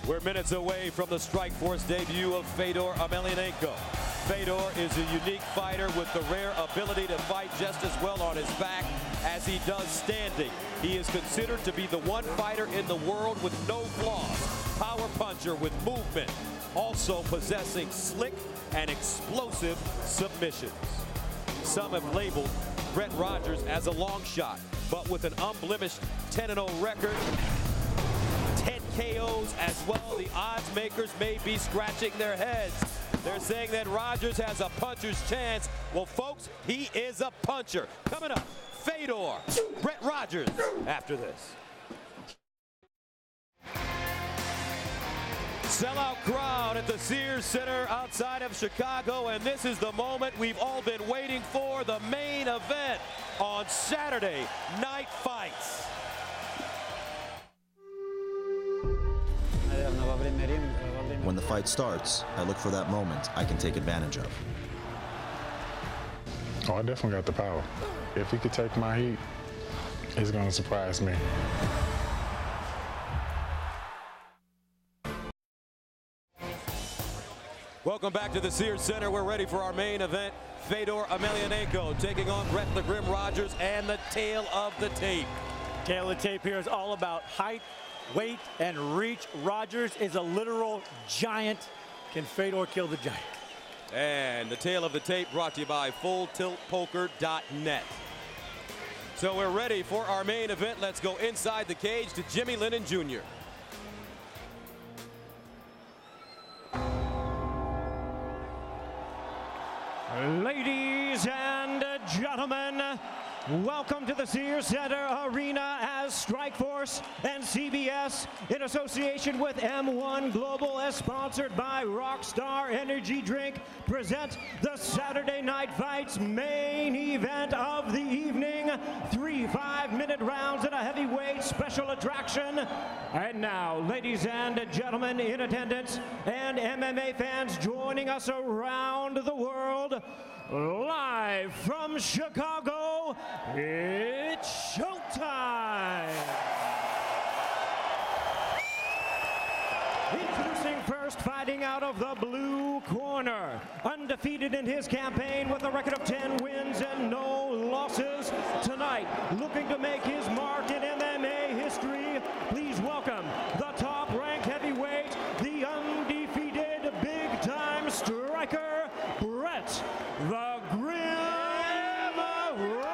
We're minutes away from the Strikeforce debut of Fedor Emelianenko. Fedor is a unique fighter with the rare ability to fight just as well on his back as he does standing. He is considered to be the one fighter in the world with no flaws. Power puncher with movement, also possessing slick and explosive submissions. Some have labeled Brett Rogers as a long shot, but with an unblemished 10-0 record, 10 KOs as well, the odds makers may be scratching their heads. They're saying that Rogers has a puncher's chance. Well, folks, he is a puncher. Coming up, Fedor, Brett Rogers after this. Sellout crowd at the Sears Center outside of Chicago, and this is the moment we've all been waiting for, the main event on Saturday Night Fights. When the fight starts, I look for that moment I can take advantage of. Oh, I definitely got the power. If he could take my heat, it's going to surprise me. Welcome back to the Sears Center. We're ready for our main event. Fedor Emelianenko taking on Brett the Grim Rogers, and the tail of the tape. Tail of the tape here is all about height, weight, and reach. Rogers is a literal giant. Can Fedor kill the giant? And the tail of the tape brought to you by FullTiltPoker.net. So we're ready for our main event. Let's go inside the cage to Jimmy Lennon Jr. Ladies and gentlemen, welcome to the Sears Center Arena as Strikeforce and CBS, in association with M1 Global, as sponsored by Rockstar Energy Drink, present the Saturday Night Fights main event of the evening. 3 5-minute rounds and a heavyweight special attraction. And now, ladies and gentlemen in attendance and MMA fans joining us around the world, live from Chicago, it's showtime! Introducing first, fighting out of the blue corner, undefeated in his campaign with a record of 10 wins and no losses. Tonight, looking to make his mark in MMA history, please welcome the top-ranked heavyweight, the undefeated big-time striker, Brett the Grim Rogers.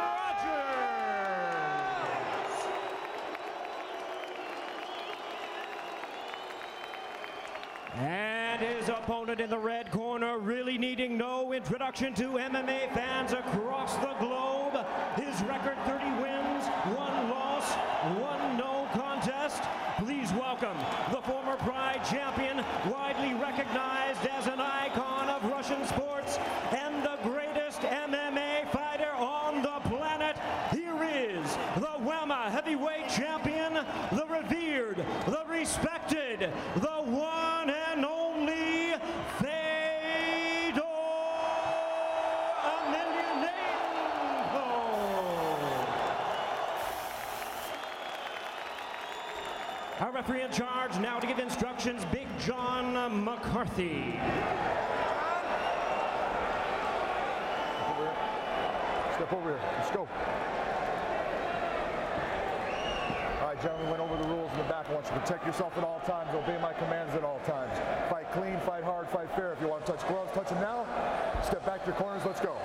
And his opponent in the red corner, really needing no introduction to MMA fans across the globe. His record, 30 wins, 1 loss, 1 no contest. Please welcome the former Pride champion, widely recognized as an icon of Russian sports and the greatest MMA fighter on the planet. Here is the WEMA heavyweight champion, the revered, the respected, the one and only Fedor Emelianenko. Our referee in charge now to give instructions, Big John McCarthy. Step over here. Let's go. All right, gentlemen, went over the rules in the back. I want you to protect yourself at all times. Obey my commands at all times. Fight clean, fight hard, fight fair. If you want to touch gloves, touch them now. Step back to your corners. Let's go.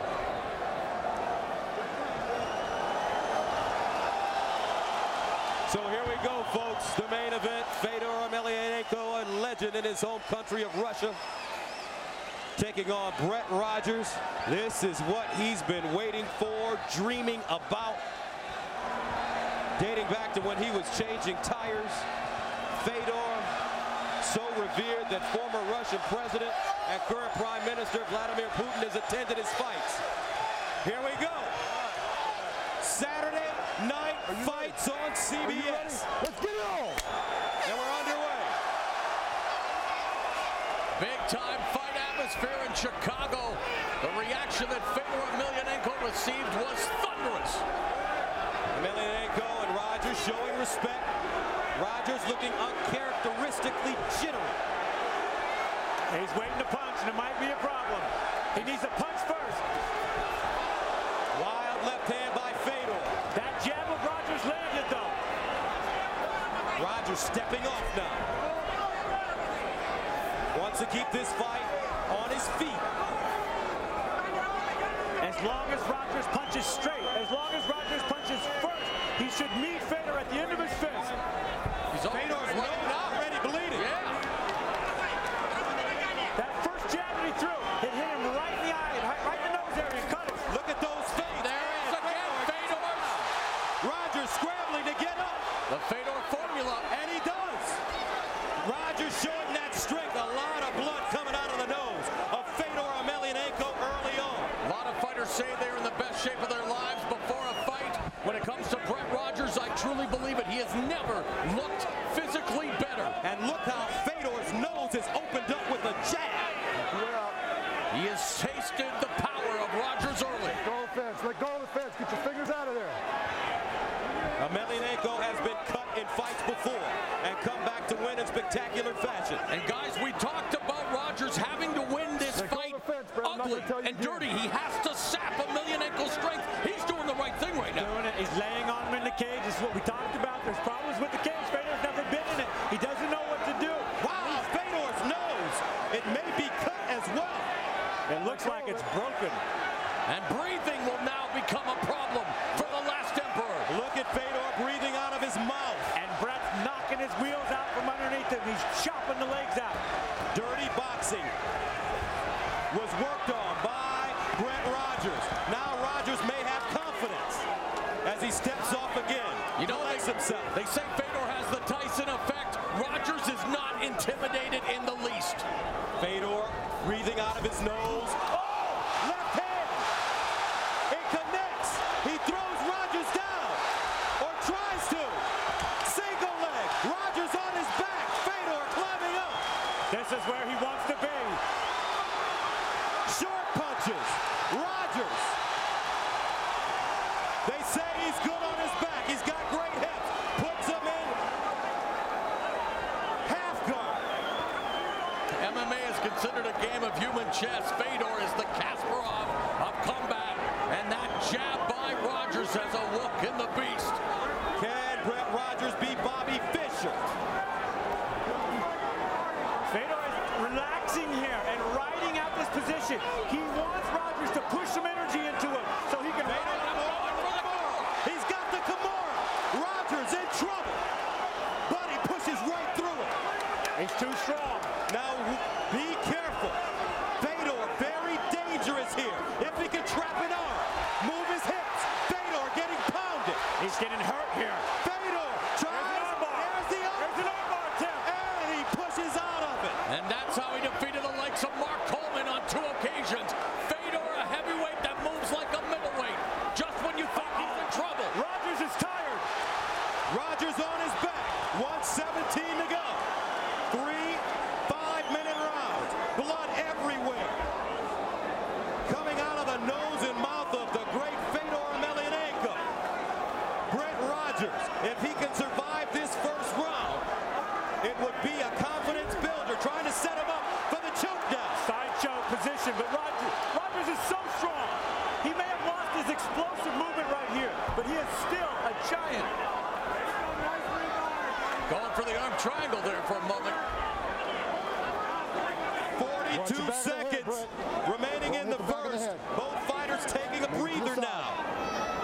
So here we go, folks. The main event, Fedor Emelianenko, a legend in his home country of Russia, taking on Brett Rogers. This is what he's been waiting for, dreaming about, dating back to when he was changing tires. Fedor, so revered that former Russian president and current Prime Minister Vladimir Putin has attended his fights. Here we go. Saturday Night Fights on CBS. Let's get it on. And we're underway. Big time fight atmosphere in Chicago. The reaction that Fedor Emelianenko received was thunderous. Emelianenko and Rogers showing respect. Rogers looking uncharacteristically generous. He's waiting to punch, and it might be a problem. He needs to punch first. Wild left hand by Fedor. That jab of Rogers landed, though. Rogers stepping off now. Wants to keep this fight on his feet. As long as Rogers punches straight, as long as Rogers punches first, he should meet Fedor at the end of his fist. Fedor's already bleeding. Yeah. That first jab that he threw, it hit him right in the eye, right in the nose area, cut it. Look at those feints. There it is again. Fedor. Rogers scrambling to get up. The Fedor formula. And he does. Rogers showing that strength. A lot of blood coming out of the nose of Fedor Emelianenko early on. A lot of fighters say they're in the best shape of their lives before a fight. When it comes to Brett Rogers, I truly believe it. He has never looked physically better. And look how Fedor's nose is opened up with a jab. He has tasted the power of Rogers early. Go of the fence. Let go of the fence. Get your fingers out of there. Emelianenko has been cut in fights before and come back to win in spectacular fashion. And guys, we talked about Rogers having to win this fight ugly and dirty. He has to sap Emelianenko's strength. He's doing the right thing right now. Doing it. He's laying on him in the cage. This is what we talked about. There's problems with the cage. Fedor's never been in it. He doesn't know what to do. Wow, Fedor's nose. It may be cut as well. It looks like it's broken. And breathing will now become a problem for the last emperor. Look at Fedor breathing out of his mouth. And Brett's knocking his wheels out from underneath him. He's chopping the legs out. Dirty boxing was worked on by Brett Rogers. Now Rogers may have confidence as he steps off again. You know, himself. They say Fedor has the Tyson effect. Rogers is not intimidated in the least. Fedor breathing out of his nose. Oh, left hand. It connects. He throws Rogers down or tries to. Single leg. Rogers on his back. Fedor climbing up. This is where he wants to be. Short punches. Rogers. They say he's good on his back. He's got great hips. Puts him in half guard. MMA is considered a game of human chess. Fedor is the Kasparov of combat. And that jab by Rogers has awoken the beast. Can Brett Rogers beat Bobby Fischer? Fedor is relaxing here and riding out this position. He wants Rogers to push some energy into him so he can ride out. He's got the Kimura. Rogers in trouble. But he pushes right through it. He's too strong. Now, be careful. Fedor, very dangerous here. If he can trap an arm, move his hips. Fedor getting pounded. He's getting hurt here. Fedor tries. There's the arm. There's an armbar attempt. And he pushes out of it. And that's how he defeated the likes of Mark Coleman on 2 occasions. Fedor, a heavyweight that moves like a middleweight. Just when you thought he's in trouble. Rogers is tired. Rogers on his back. 1:17 to go. 3 5-minute rounds. Blood everywhere. Coming out of the nose and mouth of the great Fedor Emelianenko. Brett Rogers, if he can survive this first round, it would be a confidence builder trying to set him up for the choke down. Side choke position, but Rogers is so strong. He may have lost his explosive movement right here, but he is still a giant. Going for the arm triangle there for a moment. 42 seconds remaining in the first. Both fighters taking a breather now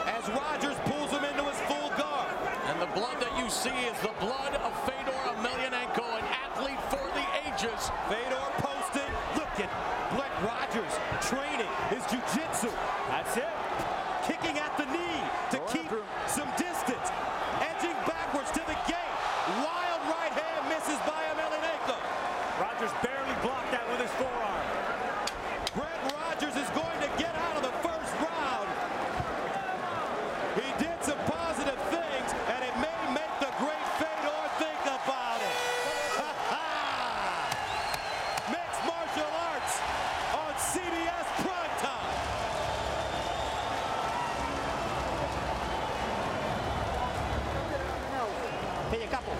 as Rogers pulls him into his full guard. And the blood that you see is the blood of Fedor Emelianenko, an athlete for the ages. Fedor posting. Look at Brett Rogers training his jiu-jitsu. That's it. Kicking at the knee to keep some distance. Edging backwards to the gate. Wild right hand misses by Emelianenko. Rogers barely blocked that with his forearm. Brett Rogers is going to get out of the first round. He did some positive things, and it may make the great Fedor think about it. Mixed martial arts on CBS Primetime. Hey, capo.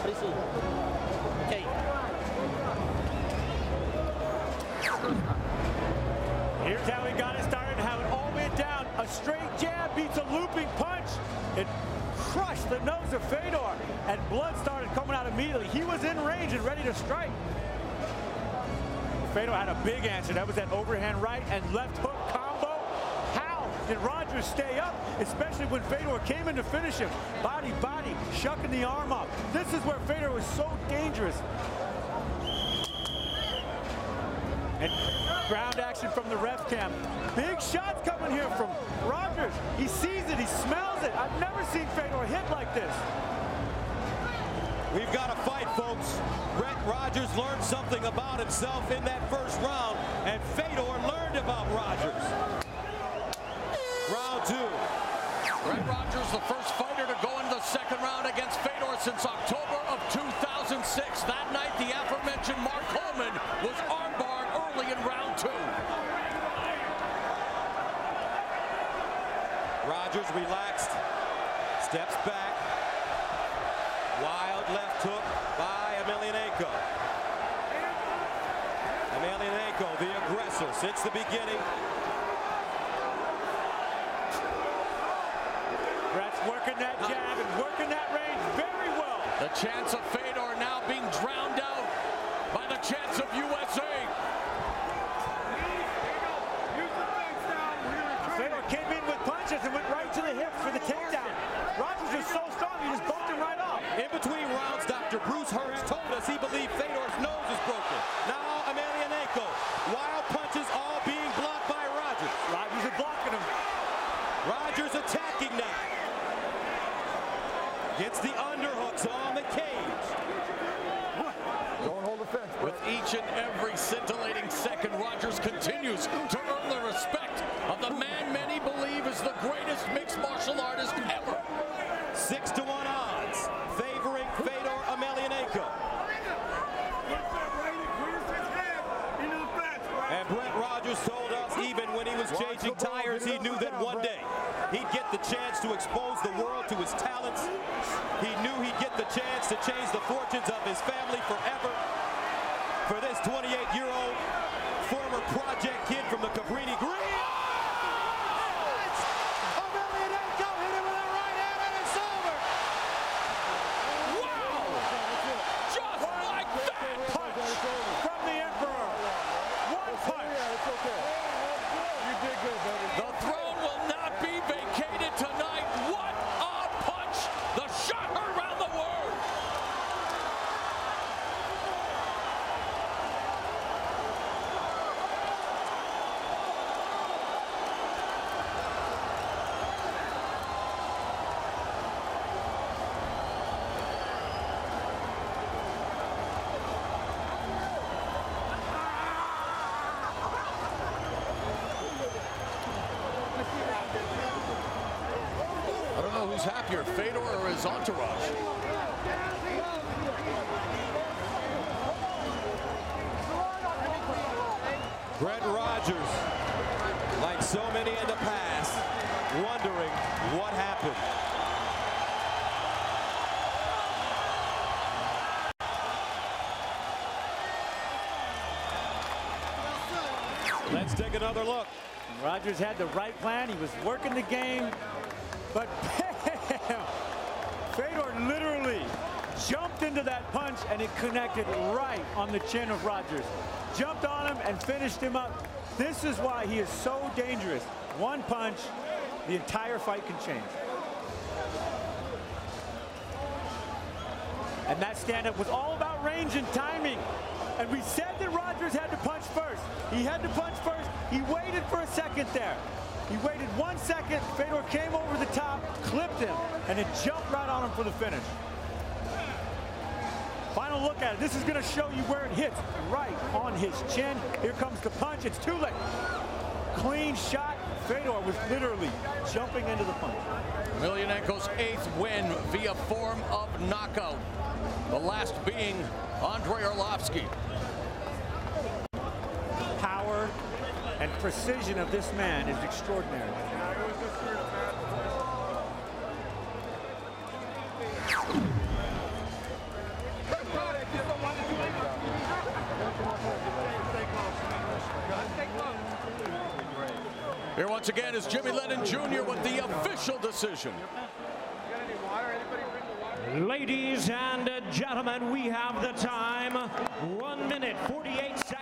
Preciso. That's how he got it started, how it all went down. A straight jab beats a looping punch. It crushed the nose of Fedor, and blood started coming out immediately. He was in range and ready to strike. Fedor had a big answer. That was that overhand right and left hook combo. How did Rogers stay up, especially when Fedor came in to finish him? Body, shucking the arm off. This is where Fedor was so dangerous. And ground action from the ref cam. Big shots coming here from Rogers. He sees it, he smells it. I've never seen Fedor hit like this. We've got a fight, folks. Brett Rogers learned something about himself in that first round, and Fedor learned about Rogers. Round two. Brett Rogers, the first fighter to go into the second round against Fedor since October of 2006. That night, the aforementioned Mark Coleman was armbarred early in round two. Rogers relaxed, steps back. Wild left hook by Emelianenko. Emelianenko, the aggressor since the beginning. Brett's working that jab and working that range very well. The chance of Fedor now being drowned out by the chance of USA. Fedor came in with punches and went right to the hips for the takedown. Rogers is so strong, he just bumped him right off. In between rounds, Dr. Bruce Hurts told us he believed Fedor's nose is broken. Now Emelianenko, wild punches all being blocked by Rogers. Rogers is blocking him. Rogers attacking now. Gets the underhooks on the cage. Don't hold the fence, Brett. With each and every scintillating second, Rogers continues to earn the respect of the man many believe is the greatest mixed martial artist ever. 6-1 odds favoring Fedor Emelianenko. And Brett Rogers told us even when he was changing tires, he knew that one day he'd get the chance to expose the world to his talents. He knew he'd get the chance to change the fortunes of his family forever. For this 28-year-old former project kid from the Cabrini Green. Emelianenko hit him with a right hand and it's over. Wow! Just like that! Punch from the Emperor. One punch. It's okay. You did good, baby. The throne will not be vacated tonight. What a punch! The shot heard around the world. I don't know who's happier, Fedor or his entourage. Brett Rogers, like so many in the past, wondering what happened. Let's take another look. Rogers had the right plan. He was working the game, but bam! Fedor literally jumped into that punch and it connected right on the chin of Rogers. Jumped on him and finished him up. This is why he is so dangerous. One punch, the entire fight can change. And that stand-up was all about range and timing. And we said that Rogers had to punch first. He had to punch first. He waited for a second there. He waited 1 second. Fedor came over the top, clipped him, and it jumped right on him for the finish. Final look at it. This is going to show you where it hits, right on his chin. Here comes the punch. It's too late. Clean shot. Fedor was literally jumping into the punch. Emelianenko's 8th win via form of knockout. The last being Andrei Arlovsky. Power and precision of this man is extraordinary. Here once again is Jimmy Lennon Jr. with the official decision. Ladies and gentlemen, we have the time 1 minute 48 seconds.